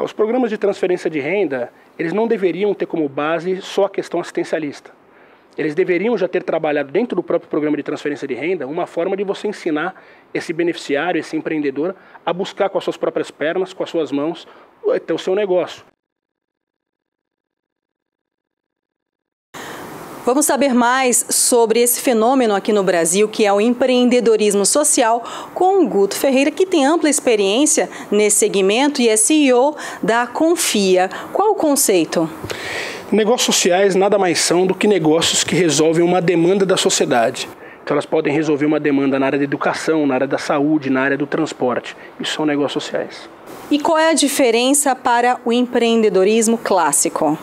Os programas de transferência de renda, eles não deveriam ter como base só a questão assistencialista. Eles deveriam já ter trabalhado dentro do próprio programa de transferência de renda uma forma de você ensinar esse beneficiário, esse empreendedor, a buscar com as suas próprias pernas, com as suas mãos, o seu negócio. Vamos saber mais sobre esse fenômeno aqui no Brasil, que é o empreendedorismo social, com o Guto Ferreira, que tem ampla experiência nesse segmento e é CEO da Confia. Qual o conceito? Negócios sociais nada mais são do que negócios que resolvem uma demanda da sociedade. Então elas podem resolver uma demanda na área da educação, na área da saúde, na área do transporte. Isso são negócios sociais. E qual é a diferença para o empreendedorismo clássico?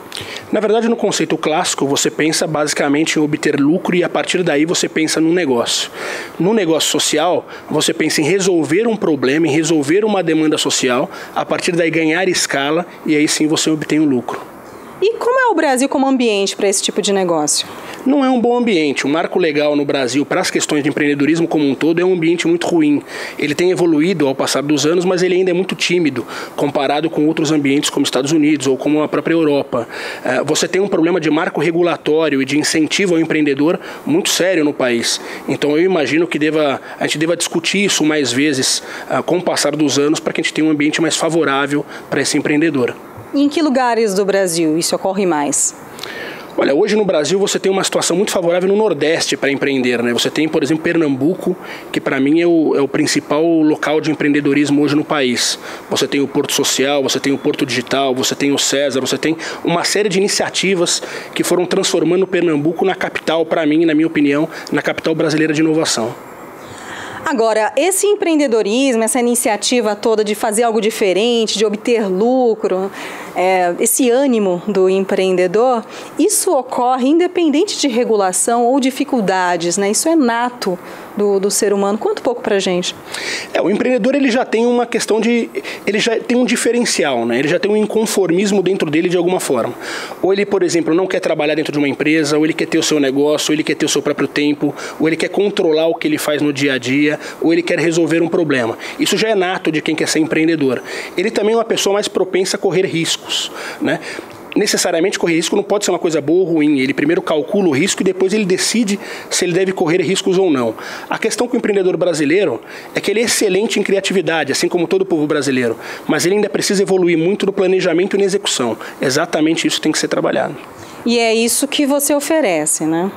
Na verdade, no conceito clássico, você pensa basicamente em obter lucro e a partir daí você pensa num negócio. No negócio social, você pensa em resolver um problema, em resolver uma demanda social, a partir daí ganhar escala e aí sim você obtém um lucro. E como é o Brasil como ambiente para esse tipo de negócio? Não é um bom ambiente. O marco legal no Brasil para as questões de empreendedorismo como um todo é um ambiente muito ruim. Ele tem evoluído ao passar dos anos, mas ele ainda é muito tímido comparado com outros ambientes como Estados Unidos ou como a própria Europa. Você tem um problema de marco regulatório e de incentivo ao empreendedor muito sério no país. Então eu imagino que a gente deva discutir isso mais vezes com o passar dos anos para que a gente tenha um ambiente mais favorável para esse empreendedor. E em que lugares do Brasil isso ocorre mais? Olha, hoje no Brasil você tem uma situação muito favorável no Nordeste para empreender, né? Você tem, por exemplo, Pernambuco, que para mim é o principal local de empreendedorismo hoje no país. Você tem o Porto Social, você tem o Porto Digital, você tem o César, você tem uma série de iniciativas que foram transformando o Pernambuco na capital, para mim, na minha opinião, na capital brasileira de inovação. Agora, esse empreendedorismo, essa iniciativa toda de fazer algo diferente, de obter lucro, esse ânimo do empreendedor, isso ocorre independente de regulação ou dificuldades, né? Isso é nato do ser humano. Conta um pouco pra gente. O empreendedor ele já tem uma questão ele já tem um diferencial, né? Ele já tem um inconformismo dentro dele de alguma forma. Ou ele, por exemplo, não quer trabalhar dentro de uma empresa, ou ele quer ter o seu negócio, ou ele quer ter o seu próprio tempo, ou ele quer controlar o que ele faz no dia a dia, ou ele quer resolver um problema. Isso já é nato de quem quer ser empreendedor. Ele também é uma pessoa mais propensa a correr riscos, né? Necessariamente correr risco não pode ser uma coisa boa ou ruim. Ele primeiro calcula o risco e depois ele decide se ele deve correr riscos ou não. A questão com o empreendedor brasileiro é que ele é excelente em criatividade, assim como todo o povo brasileiro, mas ele ainda precisa evoluir muito no planejamento e na execução. Exatamente isso tem que ser trabalhado. E é isso que você oferece, né?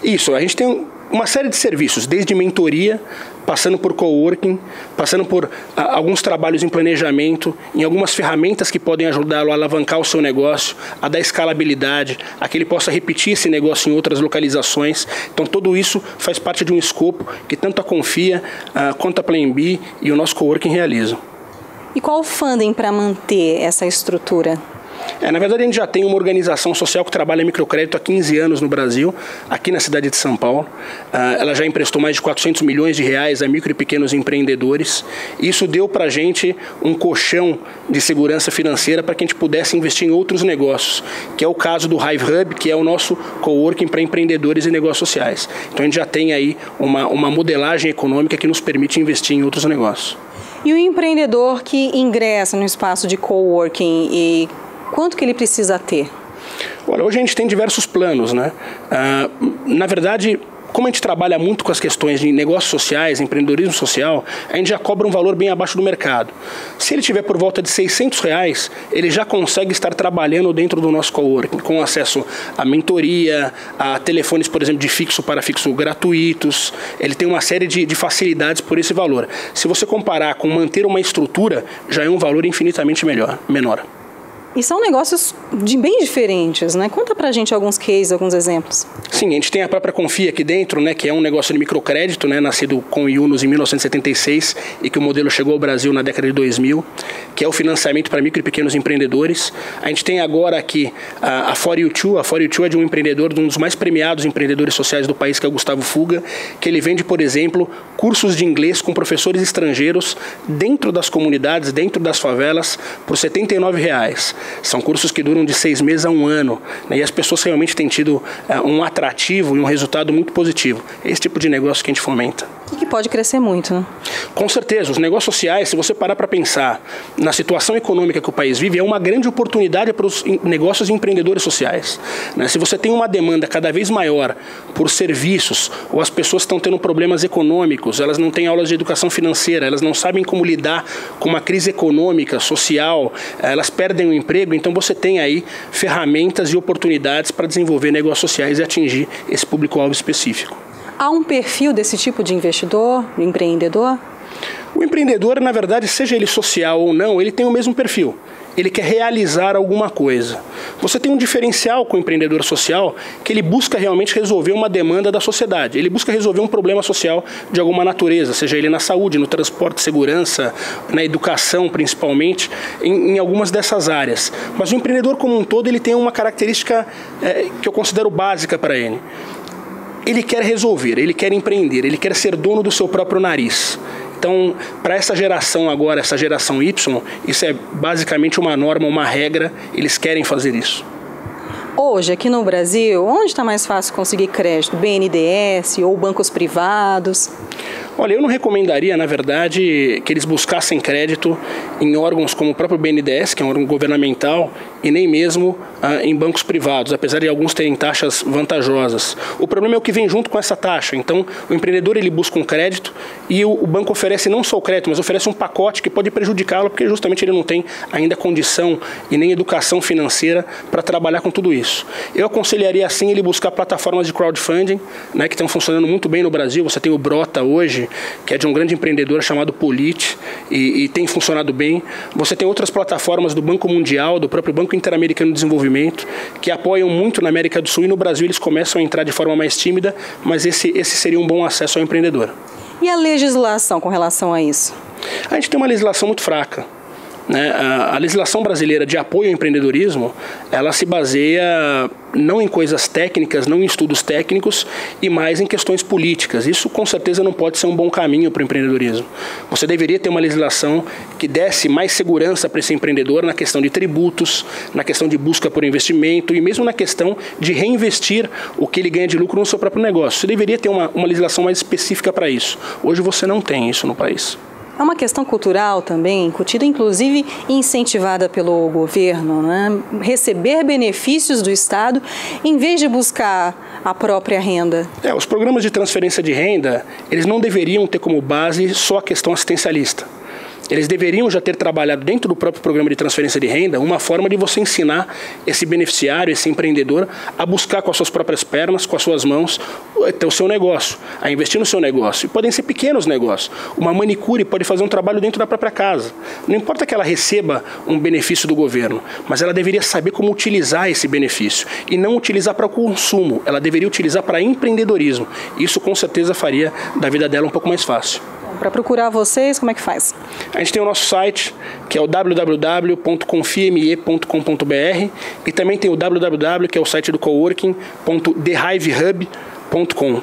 Isso, a gente tem uma série de serviços, desde mentoria, passando por coworking, passando por alguns trabalhos em planejamento, em algumas ferramentas que podem ajudá-lo a alavancar o seu negócio, a dar escalabilidade, a que ele possa repetir esse negócio em outras localizações. Então tudo isso faz parte de um escopo que tanto a Confia quanto a Plan B e o nosso coworking realizam. E qual o funding para manter essa estrutura? Na verdade, a gente já tem uma organização social que trabalha microcrédito há 15 anos no Brasil, aqui na cidade de São Paulo. Ela já emprestou mais de 400 milhões de reais a micro e pequenos empreendedores. Isso deu para a gente um colchão de segurança financeira para que a gente pudesse investir em outros negócios, que é o caso do Hive Hub, que é o nosso coworking para empreendedores e negócios sociais. Então a gente já tem aí uma modelagem econômica que nos permite investir em outros negócios. E o empreendedor que ingressa no espaço de coworking, e quanto que ele precisa ter? Olha, hoje a gente tem diversos planos, né? Na verdade, como a gente trabalha muito com as questões de negócios sociais, empreendedorismo social, a gente já cobra um valor bem abaixo do mercado. Se ele tiver por volta de R$600, ele já consegue estar trabalhando dentro do nosso coworking, com acesso à mentoria, a telefones, por exemplo, de fixo para fixo gratuitos. Ele tem uma série de facilidades por esse valor. Se você comparar com manter uma estrutura, já é um valor infinitamente menor. E são negócios bem diferentes, né? Conta pra gente alguns cases, alguns exemplos. Sim, a gente tem a própria Confia aqui dentro, né, que é um negócio de microcrédito, né, nascido com o Yunus em 1976 e que o modelo chegou ao Brasil na década de 2000, que é o financiamento para micro e pequenos empreendedores. A gente tem agora aqui a For You Too. A For You Too é de um empreendedor, de um dos mais premiados empreendedores sociais do país, que é o Gustavo Fuga, que ele vende, por exemplo, cursos de inglês com professores estrangeiros dentro das comunidades, dentro das favelas, por R$79. São cursos que duram de 6 meses a 1 ano, né? E as pessoas realmente têm tido um atrativo e um resultado muito positivo. É esse tipo de negócio que a gente fomenta. E que pode crescer muito, né? Com certeza. Os negócios sociais, se você parar para pensar na situação econômica que o país vive, é uma grande oportunidade para os negócios e empreendedores sociais, né? Se você tem uma demanda cada vez maior por serviços, ou as pessoas estão tendo problemas econômicos, elas não têm aulas de educação financeira, elas não sabem como lidar com uma crise econômica, social, elas perdem o emprego, então você tem aí ferramentas e oportunidades para desenvolver negócios sociais e atingir esse público-alvo específico. Há um perfil desse tipo de investidor, de empreendedor? O empreendedor, na verdade, seja ele social ou não, ele tem o mesmo perfil. Ele quer realizar alguma coisa. Você tem um diferencial com o empreendedor social que ele busca realmente resolver uma demanda da sociedade. Ele busca resolver um problema social de alguma natureza, seja ele na saúde, no transporte, segurança, na educação principalmente, em algumas dessas áreas. Mas o empreendedor como um todo, ele tem uma característica que eu considero básica para ele. Ele quer resolver, ele quer empreender, ele quer ser dono do seu próprio nariz. Então, para essa geração agora, essa geração Y, isso é basicamente uma norma, uma regra, eles querem fazer isso. Hoje, aqui no Brasil, onde está mais fácil conseguir crédito? BNDES ou bancos privados? Olha, eu não recomendaria, na verdade, que eles buscassem crédito em órgãos como o próprio BNDES, que é um órgão governamental, e nem mesmo em bancos privados, apesar de alguns terem taxas vantajosas. O problema é o que vem junto com essa taxa. Então, o empreendedor ele busca um crédito e o banco oferece não só o crédito, mas oferece um pacote que pode prejudicá-lo, porque justamente ele não tem ainda condição e nem educação financeira para trabalhar com tudo isso. Eu aconselharia, assim, ele buscar plataformas de crowdfunding, né, que estão funcionando muito bem no Brasil. Você tem o Brota hoje, que é de um grande empreendedor chamado Polite, e tem funcionado bem. Você tem outras plataformas do Banco Mundial, do próprio Banco Interamericano de Desenvolvimento, que apoiam muito na América do Sul, e no Brasil eles começam a entrar de forma mais tímida, mas esse seria um bom acesso ao empreendedor. E a legislação com relação a isso? A gente tem uma legislação muito fraca. A legislação brasileira de apoio ao empreendedorismo, ela se baseia não em coisas técnicas, não em estudos técnicos, e mais em questões políticas. Isso com certeza não pode ser um bom caminho para o empreendedorismo. Você deveria ter uma legislação que desse mais segurança para esse empreendedor na questão de tributos, na questão de busca por investimento e mesmo na questão de reinvestir o que ele ganha de lucro no seu próprio negócio. Você deveria ter uma legislação mais específica para isso. Hoje você não tem isso no país. É uma questão cultural também, incutida inclusive e incentivada pelo governo, né? Receber benefícios do Estado em vez de buscar a própria renda. Os programas de transferência de renda, eles não deveriam ter como base só a questão assistencialista. Eles deveriam já ter trabalhado dentro do próprio programa de transferência de renda uma forma de você ensinar esse beneficiário, esse empreendedor, a buscar com as suas próprias pernas, com as suas mãos, o seu negócio, a investir no seu negócio. E podem ser pequenos negócios. Uma manicure pode fazer um trabalho dentro da própria casa. Não importa que ela receba um benefício do governo, mas ela deveria saber como utilizar esse benefício e não utilizar para o consumo. Ela deveria utilizar para empreendedorismo. Isso com certeza faria da vida dela um pouco mais fácil. Para procurar vocês, como é que faz? A gente tem o nosso site, que é o www.confieme.com.br, e também tem o www, que é o site do coworking.thehivehub.com.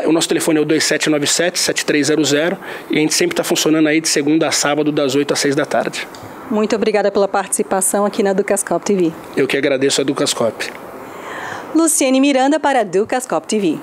O nosso telefone é o 2797-7300 e a gente sempre está funcionando aí de segunda a sábado, das 8 às 6 da tarde. Muito obrigada pela participação aqui na Educascope TV. Eu que agradeço a Educascope. Luciene Miranda para a Educascope TV.